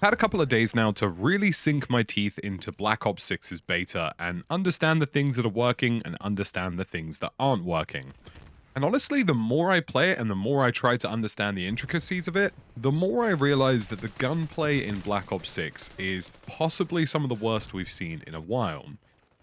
Had a couple of days now to really sink my teeth into Black Ops 6's beta and understand the things that are working and understand the things that aren't working. And honestly, the more I play it and the more I try to understand the intricacies of it, the more I realize that the gunplay in Black Ops 6 is possibly some of the worst we've seen in a while.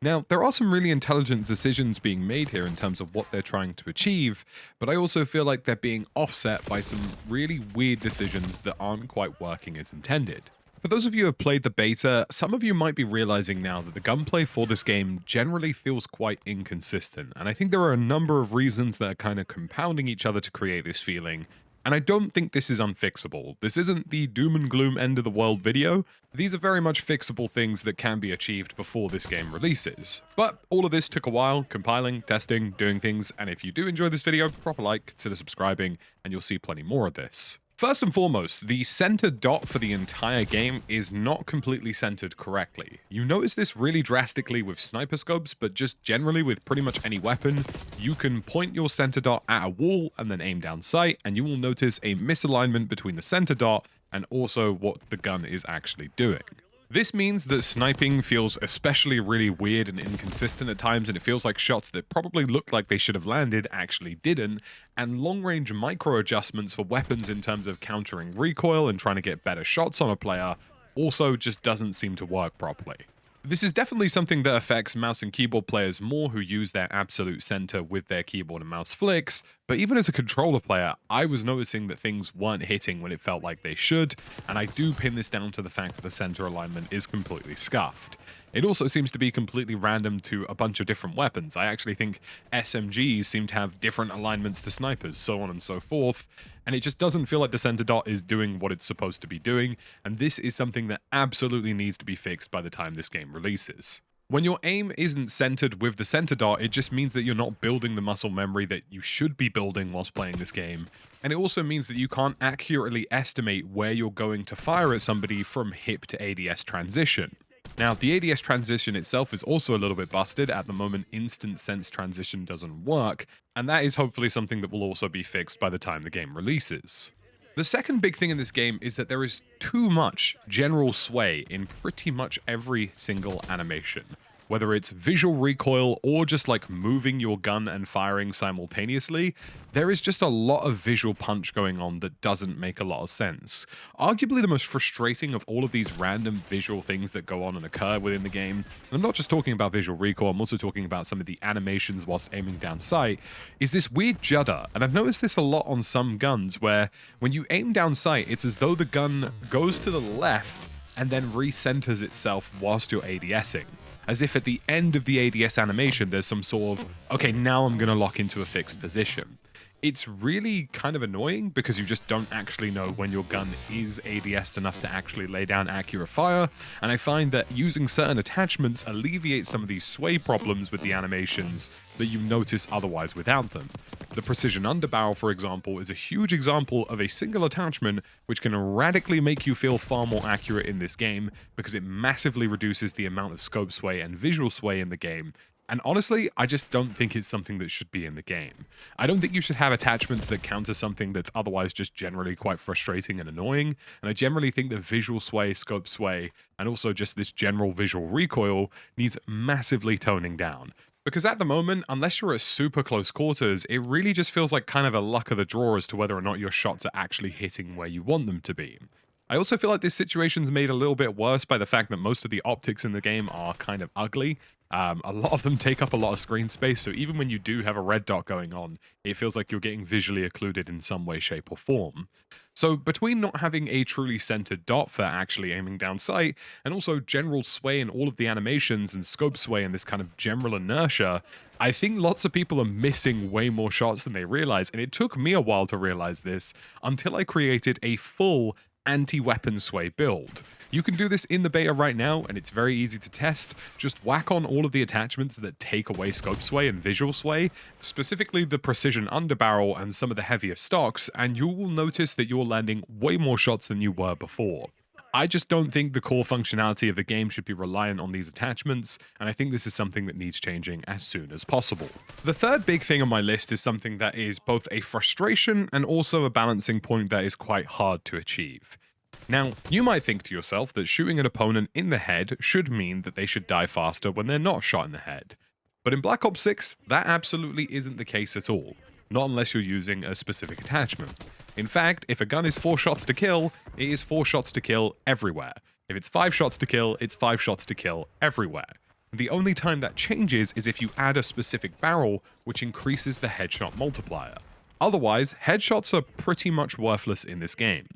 Now, there are some really intelligent decisions being made here in terms of what they're trying to achieve, but I also feel like they're being offset by some really weird decisions that aren't quite working as intended. For those of you who have played the beta, some of you might be realizing now that the gunplay for this game generally feels quite inconsistent, and I think there are a number of reasons that are kind of compounding each other to create this feeling. And I don't think this is unfixable. This isn't the doom and gloom end of the world video. These are very much fixable things that can be achieved before this game releases. But all of this took a while, compiling, testing, doing things, and if you do enjoy this video, drop a like, consider subscribing, and you'll see plenty more of this. First and foremost, the center dot for the entire game is not completely centered correctly. You notice this really drastically with sniper scopes, but just generally with pretty much any weapon, you can point your center dot at a wall and then aim down sight, and you will notice a misalignment between the center dot and also what the gun is actually doing. This means that sniping feels especially really weird and inconsistent at times, and it feels like shots that probably looked like they should have landed actually didn't, and long-range micro-adjustments for weapons in terms of countering recoil and trying to get better shots on a player also just doesn't seem to work properly. This is definitely something that affects mouse and keyboard players more who use their absolute center with their keyboard and mouse flicks, but even as a controller player, I was noticing that things weren't hitting when it felt like they should, and I do pin this down to the fact that the center alignment is completely scuffed. It also seems to be completely random to a bunch of different weapons. I actually think SMGs seem to have different alignments to snipers, so on and so forth, and it just doesn't feel like the center dot is doing what it's supposed to be doing, and this is something that absolutely needs to be fixed by the time this game releases. When your aim isn't centered with the center dot, it just means that you're not building the muscle memory that you should be building whilst playing this game, and it also means that you can't accurately estimate where you're going to fire at somebody from hip to ADS transition. Now, the ADS transition itself is also a little bit busted. At the moment, instant sense transition doesn't work, and that is hopefully something that will also be fixed by the time the game releases. The second big thing in this game is that there is too much general sway in pretty much every single animation. Whether it's visual recoil or just like moving your gun and firing simultaneously, there is just a lot of visual punch going on that doesn't make a lot of sense. Arguably the most frustrating of all of these random visual things that go on and occur within the game, and I'm not just talking about visual recoil, I'm also talking about some of the animations whilst aiming down sight, is this weird judder. And I've noticed this a lot on some guns where when you aim down sight, it's as though the gun goes to the left and then recenters itself whilst you're ADSing. As if at the end of the ADS animation, there's some sort of, okay, now I'm going to lock into a fixed position. It's really kind of annoying because you just don't actually know when your gun is ADS'd enough to actually lay down accurate fire, and I find that using certain attachments alleviates some of these sway problems with the animations that you notice otherwise without them. The precision underbarrel, for example, is a huge example of a single attachment which can radically make you feel far more accurate in this game because it massively reduces the amount of scope sway and visual sway in the game. And honestly, I just don't think it's something that should be in the game. I don't think you should have attachments that counter something that's otherwise just generally quite frustrating and annoying, and I generally think that visual sway, scope sway, and also just this general visual recoil needs massively toning down. Because at the moment, unless you're at super close quarters, it really just feels like kind of a luck of the draw as to whether or not your shots are actually hitting where you want them to be. I also feel like this situation's made a little bit worse by the fact that most of the optics in the game are kind of ugly. A lot of them take up a lot of screen space, so even when you do have a red dot going on, it feels like you're getting visually occluded in some way, shape, or form. So between not having a truly centered dot for actually aiming down sight, and also general sway in all of the animations and scope sway and this kind of general inertia, I think lots of people are missing way more shots than they realize, and it took me a while to realize this until I created a full anti-weapon sway build. You can do this in the beta right now, and it's very easy to test. Just whack on all of the attachments that take away scope sway and visual sway, specifically the precision underbarrel and some of the heavier stocks, and you will notice that you're landing way more shots than you were before. I just don't think the core functionality of the game should be reliant on these attachments, and I think this is something that needs changing as soon as possible. The third big thing on my list is something that is both a frustration and also a balancing point that is quite hard to achieve. Now, you might think to yourself that shooting an opponent in the head should mean that they should die faster when they're not shot in the head. But in Black Ops 6, that absolutely isn't the case at all, not unless you're using a specific attachment. In fact, if a gun is 4 shots to kill, it is 4 shots to kill everywhere. If it's 5 shots to kill, it's 5 shots to kill everywhere. The only time that changes is if you add a specific barrel, which increases the headshot multiplier. Otherwise, headshots are pretty much worthless in this game.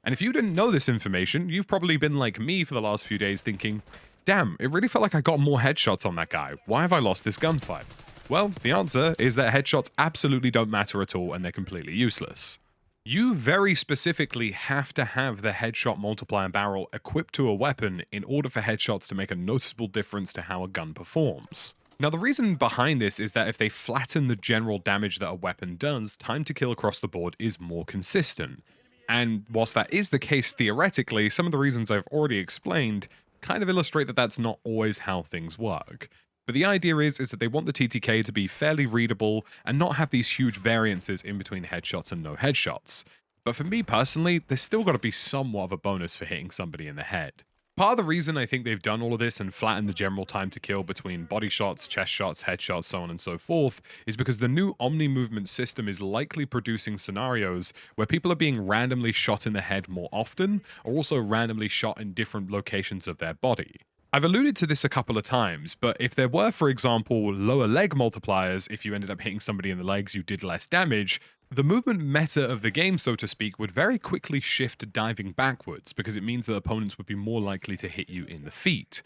And if you didn't know this information, you've probably been like me for the last few days thinking, damn, it really felt like I got more headshots on that guy. Why have I lost this gunfight? Well, the answer is that headshots absolutely don't matter at all and they're completely useless. You very specifically have to have the headshot multiplier barrel equipped to a weapon in order for headshots to make a noticeable difference to how a gun performs. Now, the reason behind this is that if they flatten the general damage that a weapon does, time to kill across the board is more consistent. And whilst that is the case theoretically, some of the reasons I've already explained kind of illustrate that that's not always how things work. But the idea is that they want the TTK to be fairly readable and not have these huge variances in between headshots and no headshots. But for me personally, there's still got to be somewhat of a bonus for hitting somebody in the head. Part of the reason I think they've done all of this and flattened the general time to kill between body shots, chest shots, headshots, so on and so forth, is because the new Omni movement system is likely producing scenarios where people are being randomly shot in the head more often, or also randomly shot in different locations of their body. I've alluded to this a couple of times, but if there were, for example, lower leg multipliers, if you ended up hitting somebody in the legs, you did less damage, the movement meta of the game, so to speak, would very quickly shift to diving backwards, because it means that opponents would be more likely to hit you in the feet.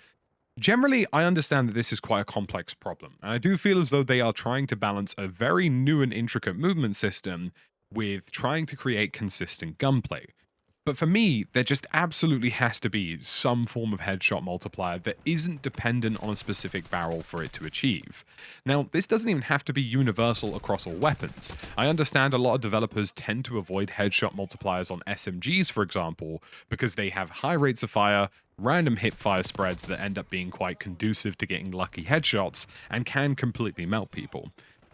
Generally, I understand that this is quite a complex problem, and I do feel as though they are trying to balance a very new and intricate movement system with trying to create consistent gunplay. But for me, there just absolutely has to be some form of headshot multiplier that isn't dependent on a specific barrel for it to achieve. Now, this doesn't even have to be universal across all weapons. I understand a lot of developers tend to avoid headshot multipliers on SMGs, for example, because they have high rates of fire, random hip fire spreads that end up being quite conducive to getting lucky headshots, and can completely melt people.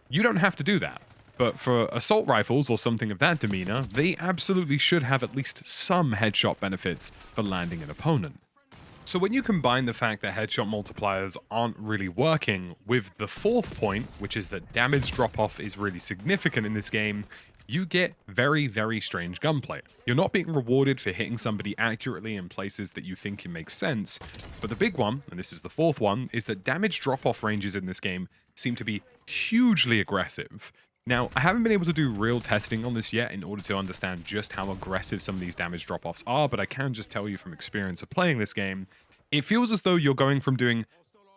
You don't have to do that. But for assault rifles or something of that demeanor, they absolutely should have at least some headshot benefits for landing an opponent. So when you combine the fact that headshot multipliers aren't really working with the fourth point, which is that damage drop-off is really significant in this game, you get very, very strange gunplay. You're not being rewarded for hitting somebody accurately in places that you think it makes sense, but the big one, and this is the fourth one, is that damage drop-off ranges in this game seem to be hugely aggressive. Now, I haven't been able to do real testing on this yet in order to understand just how aggressive some of these damage drop-offs are, but I can just tell you from experience of playing this game, it feels as though you're going from doing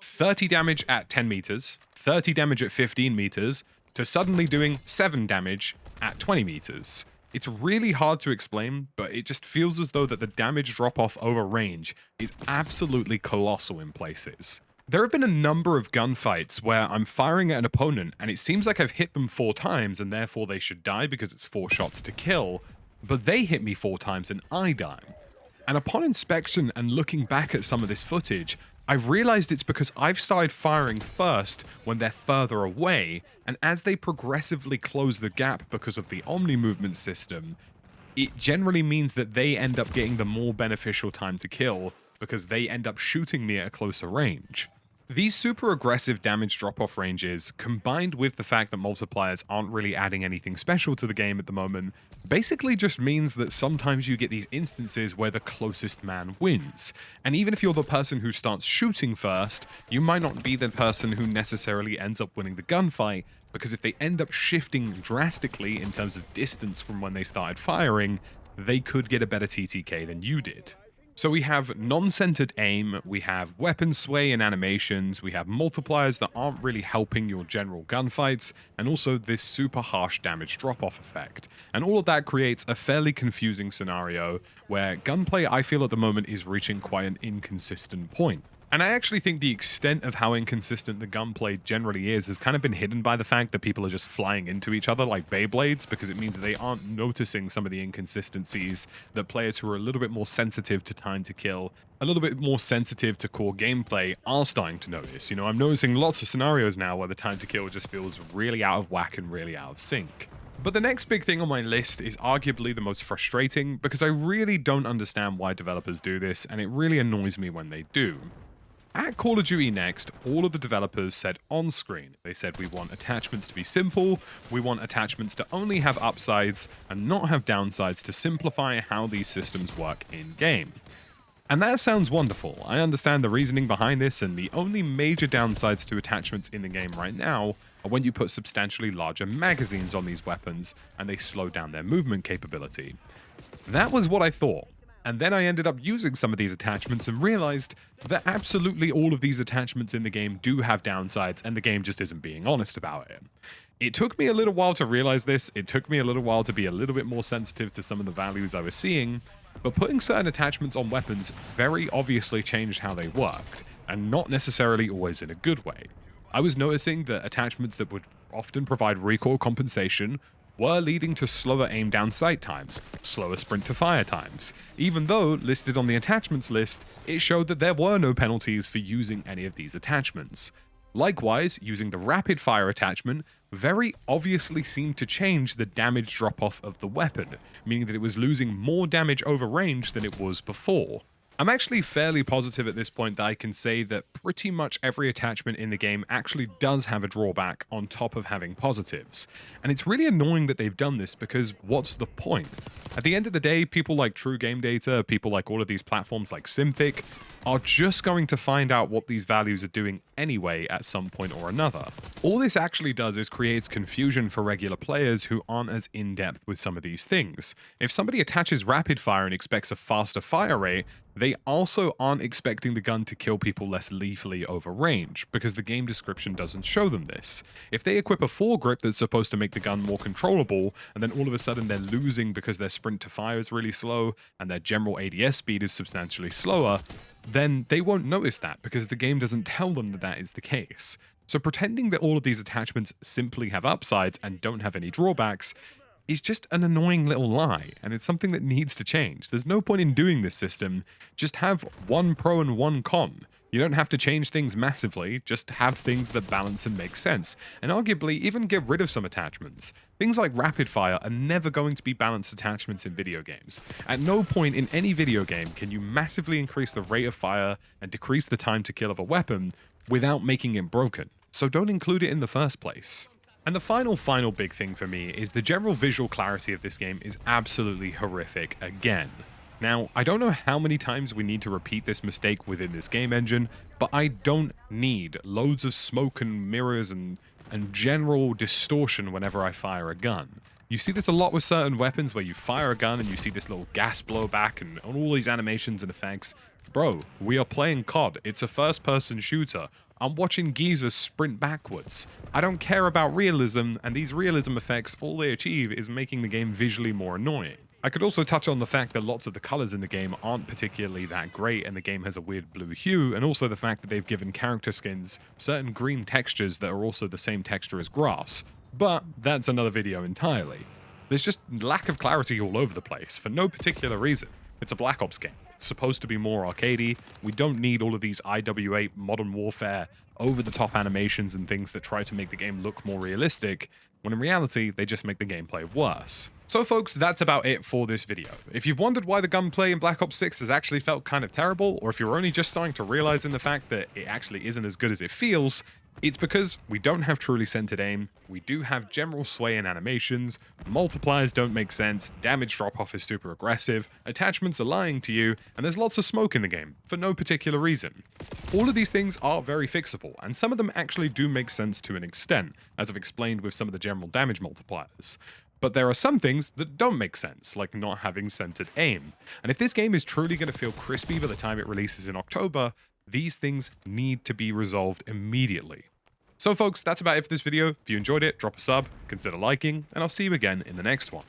30 damage at 10 meters, 30 damage at 15 meters, to suddenly doing 7 damage at 20 meters. It's really hard to explain, but it just feels as though that the damage drop-off over range is absolutely colossal in places. There have been a number of gunfights where I'm firing at an opponent and it seems like I've hit them 4 times and therefore they should die because it's 4 shots to kill, but they hit me 4 times and I die. And upon inspection and looking back at some of this footage, I've realized it's because I've started firing first when they're further away, and as they progressively close the gap because of the Omni movement system, it generally means that they end up getting the more beneficial time to kill because they end up shooting me at a closer range. These super aggressive damage drop-off ranges, combined with the fact that multipliers aren't really adding anything special to the game at the moment, basically just means that sometimes you get these instances where the closest man wins. And even if you're the person who starts shooting first, you might not be the person who necessarily ends up winning the gunfight, because if they end up shifting drastically in terms of distance from when they started firing, they could get a better TTK than you did. So we have non-centered aim, we have weapon sway and animations, we have multipliers that aren't really helping your general gunfights, and also this super harsh damage drop-off effect. And all of that creates a fairly confusing scenario where gunplay, I feel at the moment, is reaching quite an inconsistent point. And I actually think the extent of how inconsistent the gunplay generally is has kind of been hidden by the fact that people are just flying into each other like Beyblades, because it means that they aren't noticing some of the inconsistencies that players who are a little bit more sensitive to time to kill, a little bit more sensitive to core gameplay are starting to notice. You know, I'm noticing lots of scenarios now where the time to kill just feels really out of whack and really out of sync. But the next big thing on my list is arguably the most frustrating because I really don't understand why developers do this, and it really annoys me when they do. At Call of Duty Next, all of the developers said on screen, they said we want attachments to be simple, we want attachments to only have upsides and not have downsides to simplify how these systems work in-game. And that sounds wonderful. I understand the reasoning behind this, and the only major downsides to attachments in the game right now are when you put substantially larger magazines on these weapons and they slow down their movement capability. That was what I thought. And then I ended up using some of these attachments and realized that absolutely all of these attachments in the game do have downsides, and the game just isn't being honest about it. It took me a little while to realize this, it took me a little while to be a little bit more sensitive to some of the values I was seeing, but putting certain attachments on weapons very obviously changed how they worked, and not necessarily always in a good way. I was noticing that attachments that would often provide recoil compensation were leading to slower aim down sight times, slower sprint to fire times, even though listed on the attachments list, it showed that there were no penalties for using any of these attachments. Likewise, using the rapid fire attachment very obviously seemed to change the damage drop-off of the weapon, meaning that it was losing more damage over range than it was before. I'm actually fairly positive at this point that I can say that pretty much every attachment in the game actually does have a drawback on top of having positives. And it's really annoying that they've done this because what's the point? At the end of the day, people like True Game Data, people like all of these platforms like Synthic, are just going to find out what these values are doing anyway at some point or another. All this actually does is creates confusion for regular players who aren't as in-depth with some of these things. If somebody attaches rapid fire and expects a faster fire rate, they also aren't expecting the gun to kill people less lethally over range, because the game description doesn't show them this. If they equip a foregrip that's supposed to make the gun more controllable, and then all of a sudden they're losing because their sprint to fire is really slow, and their general ADS speed is substantially slower, then they won't notice that because the game doesn't tell them that that is the case. So pretending that all of these attachments simply have upsides and don't have any drawbacks is just an annoying little lie, and it's something that needs to change. There's no point in doing this system, just have one pro and one con. You don't have to change things massively, just have things that balance and make sense, and arguably even get rid of some attachments. Things like rapid fire are never going to be balanced attachments in video games. At no point in any video game can you massively increase the rate of fire and decrease the time to kill of a weapon without making it broken, so don't include it in the first place. And the final big thing for me is the general visual clarity of this game is absolutely horrific again. Now, I don't know how many times we need to repeat this mistake within this game engine, but I don't need loads of smoke and mirrors and general distortion whenever I fire a gun. You see this a lot with certain weapons where you fire a gun and you see this little gas blowback and all these animations and effects. Bro, we are playing COD. It's a first-person shooter. I'm watching geezers sprint backwards. I don't care about realism, and these realism effects, all they achieve is making the game visually more annoying. I could also touch on the fact that lots of the colors in the game aren't particularly that great, and the game has a weird blue hue, and also the fact that they've given character skins certain green textures that are also the same texture as grass. But that's another video entirely. There's just lack of clarity all over the place, for no particular reason. It's a Black Ops game. It's supposed to be more arcadey. We don't need all of these IWA Modern Warfare over-the-top animations and things that try to make the game look more realistic, when in reality, they just make the gameplay worse. So folks, that's about it for this video. If you've wondered why the gunplay in Black Ops 6 has actually felt kind of terrible, or if you're only just starting to realize in the fact that it actually isn't as good as it feels, it's because we don't have truly centered aim, we do have general sway in animations, multipliers don't make sense, damage drop-off is super aggressive, attachments are lying to you, and there's lots of smoke in the game, for no particular reason. All of these things are very fixable, and some of them actually do make sense to an extent, as I've explained with some of the general damage multipliers. But there are some things that don't make sense, like not having centered aim. And if this game is truly going to feel crispy by the time it releases in October, these things need to be resolved immediately. So folks, that's about it for this video. If you enjoyed it, drop a sub, consider liking, and I'll see you again in the next one.